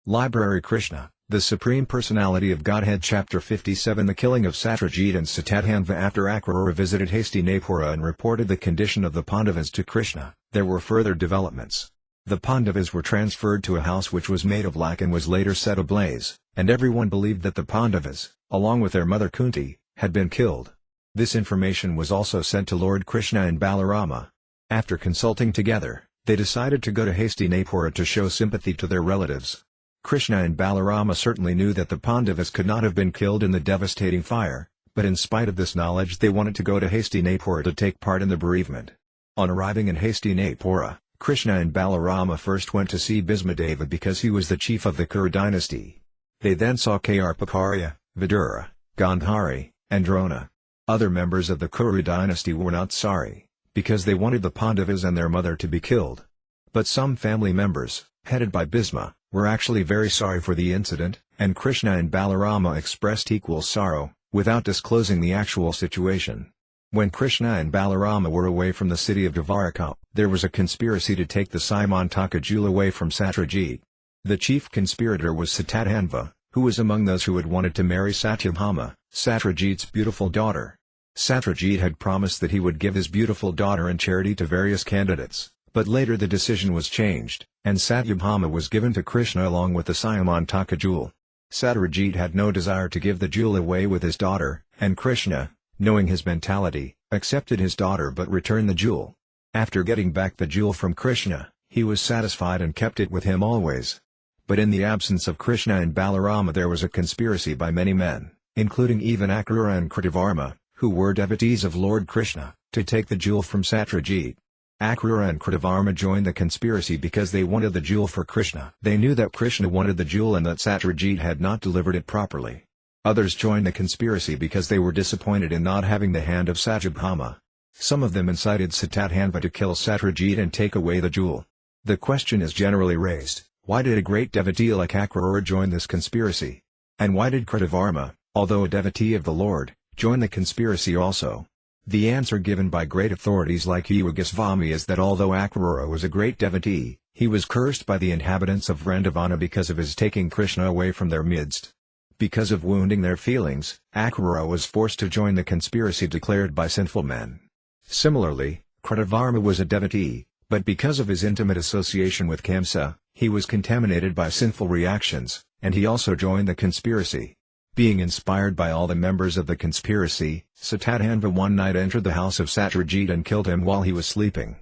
Library Krishna, the Supreme Personality of Godhead Chapter 57 The killing of Satrājit and Śatadhanvā. After Akrura visited Hastinapura and reported the condition of the Pandavas to Krishna, there were further developments. The Pandavas were transferred to a house which was made of lac and was later set ablaze, and everyone believed that the Pandavas, along with their mother Kunti, had been killed. This information was also sent to Lord Krishna and Balarama. After consulting together, they decided to go to Hastinapura to show sympathy to their relatives. Krishna and Balarama certainly knew that the Pandavas could not have been killed in the devastating fire, but in spite of this knowledge they wanted to go to Hastinapura to take part in the bereavement. On arriving in Hastinapura, Krishna and Balarama first went to see Bhismadeva because he was the chief of the Kuru dynasty. They then saw Kārpākarya, Vidura, Gandhari, and Drona. Other members of the Kuru dynasty were not sorry, because they wanted the Pandavas and their mother to be killed. But some family members, headed by Bhisma, were actually very sorry for the incident, and Krishna and Balarama expressed equal sorrow, without disclosing the actual situation. When Krishna and Balarama were away from the city of Dvaraka, there was a conspiracy to take the Śrīmad-Bhāgavatam jewel away from Satrājit. The chief conspirator was Śatadhanvā, who was among those who had wanted to marry Satyabhāma, Satrājit's beautiful daughter. Satrājit had promised that he would give his beautiful daughter in charity to various candidates, but later the decision was changed, and Satyabhāma was given to Krishna along with the Śrīmad-Bhāgavatam jewel. Satrājit had no desire to give the jewel away with his daughter, and Krishna, knowing his mentality, accepted his daughter but returned the jewel. After getting back the jewel from Krishna, he was satisfied and kept it with him always. But in the absence of Krishna and Balarama there was a conspiracy by many men, including even Akrura and Kritavarma, who were devotees of Lord Krishna, to take the jewel from Satrājit. Akrura and Kritavarma joined the conspiracy because they wanted the jewel for Krishna. They knew that Krishna wanted the jewel and that Satrājit had not delivered it properly. Others joined the conspiracy because they were disappointed in not having the hand of Satyabhāma. Some of them incited Śatadhanvā to kill Satrājit and take away the jewel. The question is generally raised, why did a great devotee like Akrura join this conspiracy? And why did Kritavarma, although a devotee of the Lord, join the conspiracy also? The answer given by great authorities like Swami is that although Akrura was a great devotee, he was cursed by the inhabitants of Vrindavana because of his taking Krishna away from their midst. Because of wounding their feelings, Akrura was forced to join the conspiracy declared by sinful men. Similarly, Kritavarma was a devotee, but because of his intimate association with Kamsa, he was contaminated by sinful reactions, and he also joined the conspiracy. Being inspired by all the members of the conspiracy, Śatadhanvā one night entered the house of Satrājit and killed him while he was sleeping.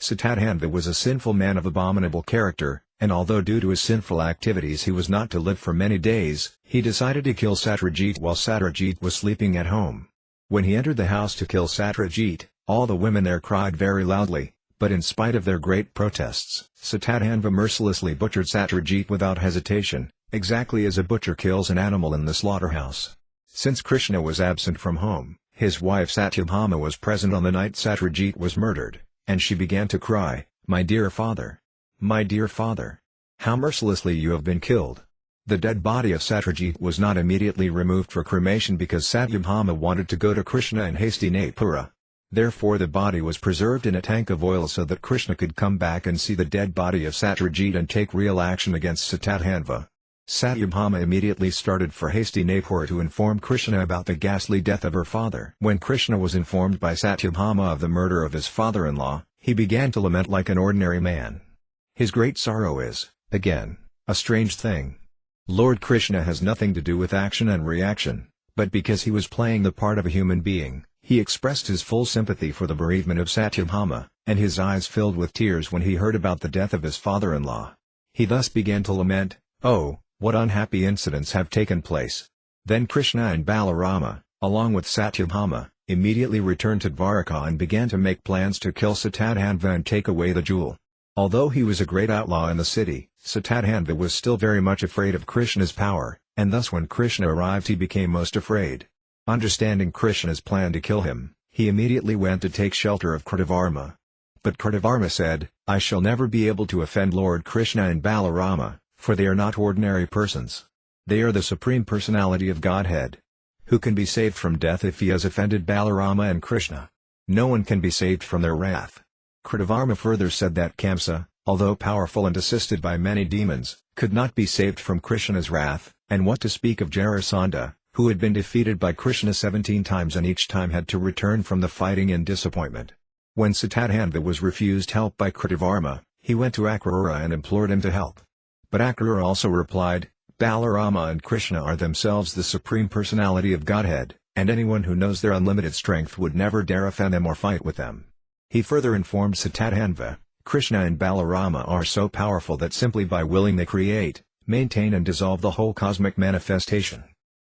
Śatadhanvā was a sinful man of abominable character, and although due to his sinful activities he was not to live for many days, he decided to kill Satrājit while Satrājit was sleeping at home. When he entered the house to kill Satrājit, all the women there cried very loudly, but in spite of their great protests, Śatadhanvā mercilessly butchered Satrājit without hesitation, exactly as a butcher kills an animal in the slaughterhouse. Since Krishna was absent from home, his wife Satyabhāma was present on the night Satrājit was murdered, and she began to cry, "My dear father! My dear father! How mercilessly you have been killed!" The dead body of Satrājit was not immediately removed for cremation because Satyabhāma wanted to go to Krishna in Hastinapura. Therefore the body was preserved in a tank of oil so that Krishna could come back and see the dead body of Satrājit and take real action against Śatadhanvā. Satyabhāma immediately started for Hastinapura to inform Krishna about the ghastly death of her father. When Krishna was informed by Satyabhāma of the murder of his father-in-law, he began to lament like an ordinary man. His great sorrow is, again, a strange thing. Lord Krishna has nothing to do with action and reaction, but because he was playing the part of a human being, he expressed his full sympathy for the bereavement of Satyabhāma, and his eyes filled with tears when he heard about the death of his father-in-law. He thus began to lament, "Oh, what unhappy incidents have taken place." Then Krishna and Balarama, along with Satyabhāma, immediately returned to Dvaraka and began to make plans to kill Śatadhanvā and take away the jewel. Although he was a great outlaw in the city, Śatadhanvā was still very much afraid of Krishna's power, and thus when Krishna arrived he became most afraid. Understanding Krishna's plan to kill him, he immediately went to take shelter of Kritavarma. But Kritavarma said, "I shall never be able to offend Lord Krishna and Balarama, for they are not ordinary persons. They are the Supreme Personality of Godhead. Who can be saved from death if he has offended Balarama and Krishna? No one can be saved from their wrath." Kritavarma further said that Kamsa, although powerful and assisted by many demons, could not be saved from Krishna's wrath, and what to speak of Jarasandha, who had been defeated by Krishna 17 times and each time had to return from the fighting in disappointment. When Śatadhanvā was refused help by Kritavarma, he went to Akrura and implored him to help. But Akrura also replied, Balarama and Krishna are themselves the Supreme Personality of Godhead, and anyone who knows their unlimited strength would never dare offend them or fight with them. He further informed Śatadhanvā, Krishna and Balarama are so powerful that simply by willing they create, maintain and dissolve the whole cosmic manifestation.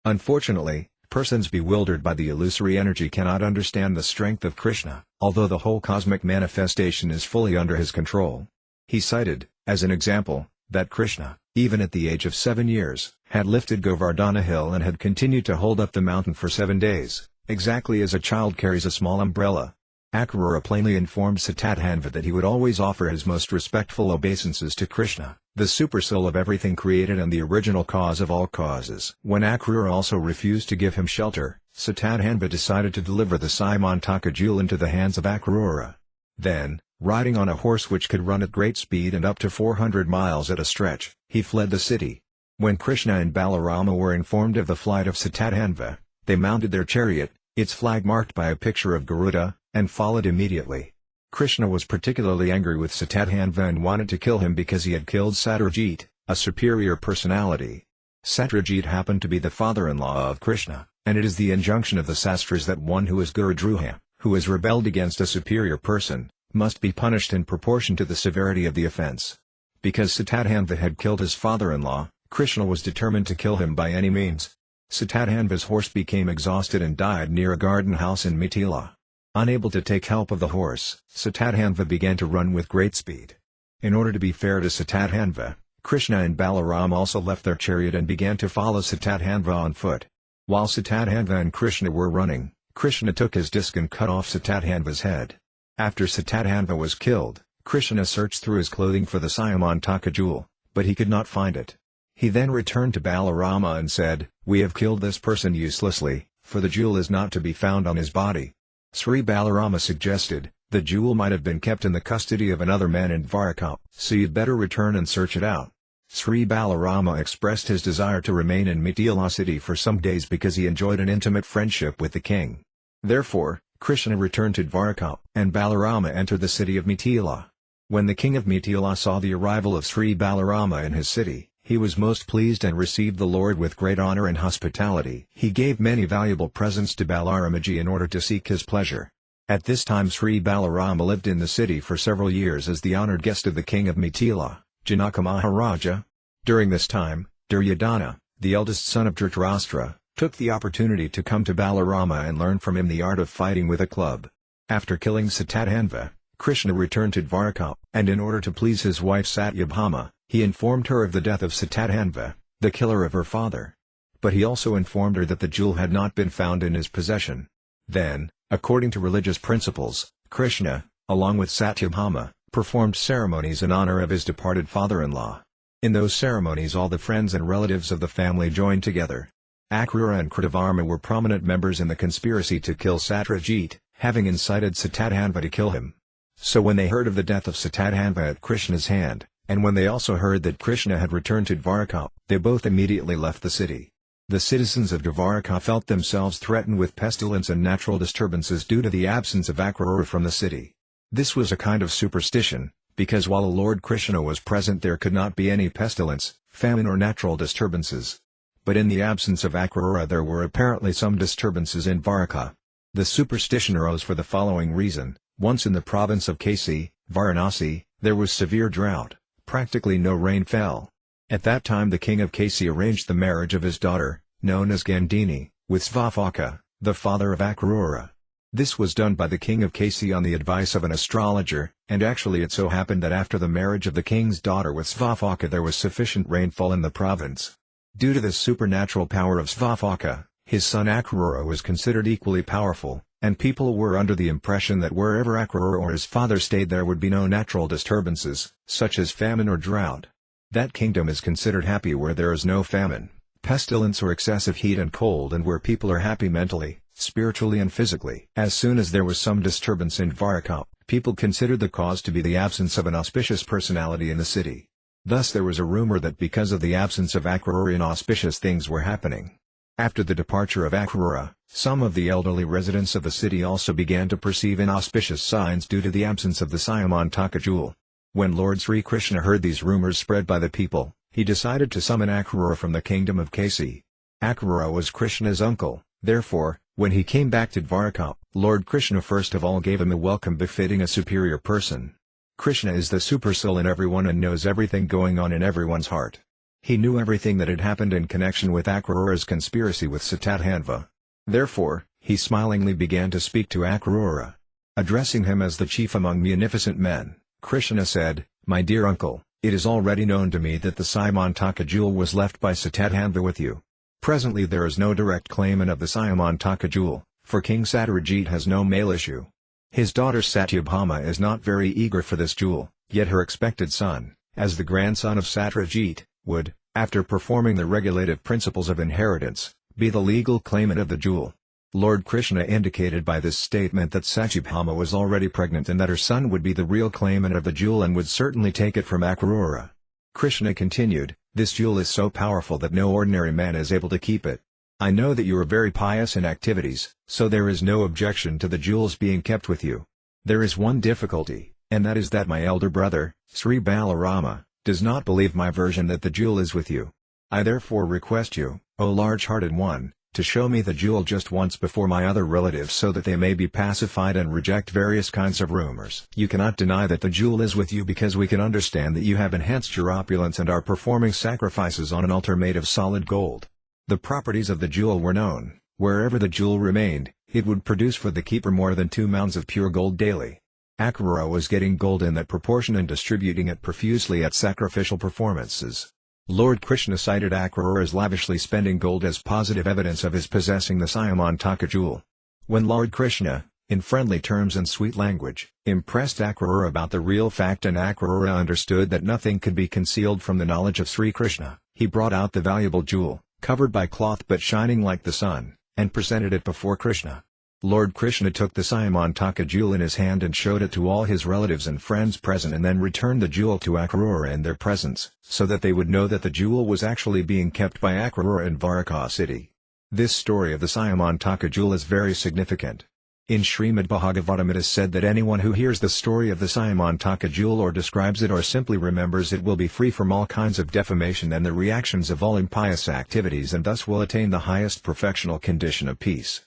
Unfortunately, persons bewildered by the illusory energy cannot understand the strength of Krishna, although the whole cosmic manifestation is fully under his control. He cited, as an example, that Krishna, even at the age of 7 years, had lifted Govardhana hill and had continued to hold up the mountain for 7 days, exactly as a child carries a small umbrella. Akrura plainly informed Śatadhanvā that he would always offer his most respectful obeisances to Krishna, the supersoul of everything created and the original cause of all causes. When Akrura also refused to give him shelter, Śatadhanvā decided to deliver the Śrīmad-Bhāgavatam jewel into the hands of Akrura. Then, riding on a horse which could run at great speed and up to 400 miles at a stretch, he fled the city. When Krishna and Balarama were informed of the flight of Śatadhanvā, they mounted their chariot, its flag marked by a picture of Garuda, and followed immediately. Krishna was particularly angry with Śatadhanvā and wanted to kill him because he had killed Satrājit, a superior personality. Satrājit happened to be the father-in-law of Krishna, and it is the injunction of the Sastras that one who is Gurudroha, who has rebelled against a superior person, must be punished in proportion to the severity of the offense. Because Śatadhanvā had killed his father-in-law, Krishna was determined to kill him by any means. Śatadhanvā's horse became exhausted and died near a garden house in Mithila. Unable to take help of the horse, Śatadhanvā began to run with great speed. In order to be fair to Śatadhanvā, Krishna and Balaram also left their chariot and began to follow Śatadhanvā on foot. While Śatadhanvā and Krishna were running, Krishna took his disc and cut off Śatadhanvā's head. After Śatadhanvā was killed, Krishna searched through his clothing for the Śrīmad-Bhāgavatam jewel, but he could not find it. He then returned to Balarama and said, "We have killed this person uselessly, for the jewel is not to be found on his body." Sri Balarama suggested, "The jewel might have been kept in the custody of another man in Dwaraka, so you'd better return and search it out." Sri Balarama expressed his desire to remain in Mithila city for some days because he enjoyed an intimate friendship with the king. Therefore, Krishna returned to Dwaraka, and Balarama entered the city of Mithila. When the king of Mithila saw the arrival of Sri Balarama in his city, he was most pleased and received the Lord with great honor and hospitality. He gave many valuable presents to Balaramaji in order to seek his pleasure. At this time Sri Balarama lived in the city for several years as the honored guest of the king of Mithila, Janaka Maharaja. During this time, Duryodhana, the eldest son of Dhritarashtra, took the opportunity to come to Balarama and learn from him the art of fighting with a club. After killing Śatadhanvā, Krishna returned to Dwaraka, and in order to please his wife Satyabhama, he informed her of the death of Śatadhanvā, the killer of her father. But he also informed her that the jewel had not been found in his possession. Then, according to religious principles, Krishna, along with Satyabhama, performed ceremonies in honor of his departed father-in-law. In those ceremonies all the friends and relatives of the family joined together. Akrura and Kritavarma were prominent members in the conspiracy to kill Satrājit, having incited Śatadhanvā to kill him. So when they heard of the death of Śatadhanvā at Krishna's hand, and when they also heard that Krishna had returned to Dwaraka, they both immediately left the city. The citizens of Dwaraka felt themselves threatened with pestilence and natural disturbances due to the absence of Akrura from the city. This was a kind of superstition, because while Lord Krishna was present there could not be any pestilence, famine or natural disturbances. But in the absence of Akrura there were apparently some disturbances in Dwaraka. The superstition arose for the following reason: once in the province of Kasi, Varanasi, there was severe drought, practically no rain fell. At that time the king of Kasi arranged the marriage of his daughter, known as Gandhini, with Svafaka, the father of Akrura. This was done by the king of Kasi on the advice of an astrologer, and actually it so happened that after the marriage of the king's daughter with Svafaka there was sufficient rainfall in the province. Due to this supernatural power of Svafaka, his son Akrura was considered equally powerful, and people were under the impression that wherever Akrura or his father stayed there would be no natural disturbances, such as famine or drought. That kingdom is considered happy where there is no famine, pestilence or excessive heat and cold, and where people are happy mentally, spiritually and physically. As soon as there was some disturbance in Dwaraka, people considered the cause to be the absence of an auspicious personality in the city. Thus there was a rumor that because of the absence of Akrura inauspicious things were happening. After the departure of Akrura, some of the elderly residents of the city also began to perceive inauspicious signs due to the absence of the Syamantaka jewel. When Lord Sri Krishna heard these rumors spread by the people, he decided to summon Akrura from the kingdom of Kasi. Akrura was Krishna's uncle, therefore, when he came back to Dwarka, Lord Krishna first of all gave him a welcome befitting a superior person. Krishna is the supersoul in everyone and knows everything going on in everyone's heart. He knew everything that had happened in connection with Akrura's conspiracy with Śatadhanvā. Therefore, he smilingly began to speak to Akrura. Addressing him as the chief among munificent men, Krishna said, "My dear uncle, it is already known to me that the Syamantaka jewel was left by Śatadhanvā with you. Presently there is no direct claimant of the Syamantaka jewel, for King Satrājit has no male issue. His daughter Satyabhama is not very eager for this jewel, yet her expected son, as the grandson of Satrājit, would, after performing the regulative principles of inheritance, be the legal claimant of the jewel." Lord Krishna indicated by this statement that Satyabhama was already pregnant and that her son would be the real claimant of the jewel and would certainly take it from Akrura. Krishna continued, "This jewel is so powerful that no ordinary man is able to keep it. I know that you are very pious in activities, so there is no objection to the jewels being kept with you. There is one difficulty, and that is that my elder brother, Sri Balarama, does not believe my version that the jewel is with you. I therefore request you, O large-hearted one, to show me the jewel just once before my other relatives so that they may be pacified and reject various kinds of rumors. You cannot deny that the jewel is with you because we can understand that you have enhanced your opulence and are performing sacrifices on an altar made of solid gold." The properties of the jewel were known. Wherever the jewel remained, it would produce for the keeper more than 2 mounds of pure gold daily. Akrura was getting gold in that proportion and distributing it profusely at sacrificial performances. Lord Krishna cited Akrura as lavishly spending gold as positive evidence of his possessing the Syamantaka jewel. When Lord Krishna, in friendly terms and sweet language, impressed Akrura about the real fact and Akrura understood that nothing could be concealed from the knowledge of Sri Krishna, he brought out the valuable jewel, covered by cloth but shining like the sun, and presented it before Krishna. Lord Krishna took the Syamantaka jewel in his hand and showed it to all his relatives and friends present and then returned the jewel to Akrura in their presence, so that they would know that the jewel was actually being kept by Akrura in Dwarka city. This story of the Syamantaka jewel is very significant. In Śrīmad-Bhāgavatam it is said that anyone who hears the story of the Syamantaka jewel or describes it or simply remembers it will be free from all kinds of defamation and the reactions of all impious activities and thus will attain the highest perfectional condition of peace.